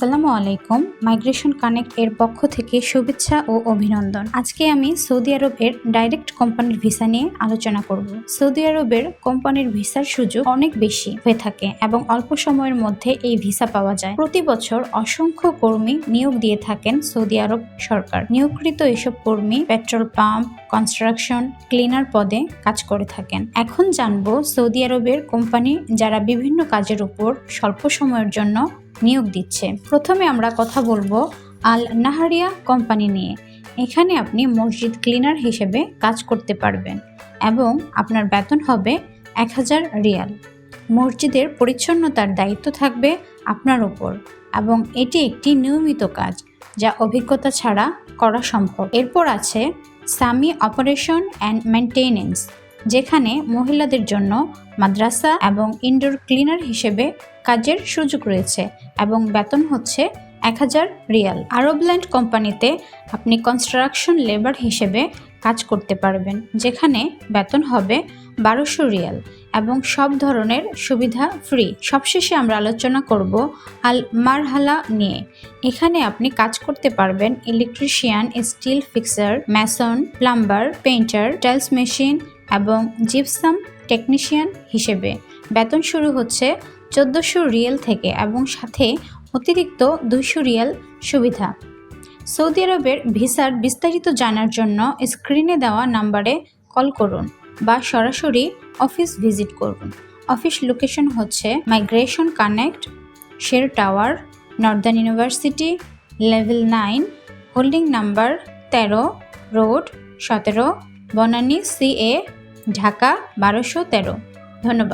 আসসালামু আলাইকুম। Migration connect এর পক্ষ থেকে শুভেচ্ছা ও অভিনন্দন। আজকে আমি সৌদি আরবের ডাইরেক্ট কোম্পানির ভিসা নিয়ে আলোচনা করব। সৌদি আরবের কোম্পানির ভিসার সুযোগ অনেক বেশি হয়ে থাকে এবং অল্প সময়ের মধ্যে এই ভিসা পাওয়া যায়। প্রতি বছর অসংখ্য কর্মী নিয়োগ দিয়ে থাকেন সৌদি আরব সরকার। নিয়োগকৃত এসব কর্মী পেট্রোল পাম্প, কনস্ট্রাকশন, ক্লিনার পদে কাজ করে থাকেন। এখন জানবো সৌদি আরবের কোম্পানি যারা বিভিন্ন কাজের উপর স্বল্প সময়ের জন্য নিয়োগ দিচ্ছে। প্রথমে আমরা কথা বলবো আল নাহারিয়া কোম্পানি নিয়ে। এখানে আপনি মসজিদ ক্লিনার হিসেবে কাজ করতে পারবেন এবং আপনার বেতন হবে 1000 রিয়াল। মসজিদের পরিচ্ছন্নতার দায়িত্ব থাকবে আপনার উপর এবং এটি একটি নিয়মিত কাজ যা অভিজ্ঞতা ছাড়া করা সম্ভব। এরপর আছে সামি অপারেশন অ্যান্ড মেইনটেনেন্স, যেখানে মহিলাদের জন্য মাদ্রাসা এবং ইনডোর ক্লিনার হিসেবে কাজের সুযোগ রয়েছে এবং বেতন হচ্ছে 1000 রিয়াল। আরবল্যান্ড কোম্পানিতে আপনি কনস্ট্রাকশন লেবার হিসেবে কাজ করতে পারবেন, যেখানে বেতন হবে 1200 রিয়াল এবং সব ধরনের সুবিধা ফ্রি। সবশেষে আমরা আলোচনা করব আল মারহালা নিয়ে। এখানে আপনি কাজ করতে পারবেন electrician, still fixer, Mason, plumber, painter, tiles machine এবং জিপসাম টেকনিশিয়ান হিসেবে। বেতন শুরু হচ্ছে 1400 রিয়াল থেকে এবং সাথে অতিরিক্ত 200 রিয়াল সুবিধা। সৌদি আরবের ভিসার বিস্তারিত জানার জন্য স্ক্রিনে দেওয়া নাম্বারে কল করুন বা সরাসরি অফিস ভিজিট করুন। অফিস লোকেশন হচ্ছে migration connect, Sher tower, northern university, level 9, holding number 13, road 17, Banani CA, Dhaka 1213। ধন্যবাদ।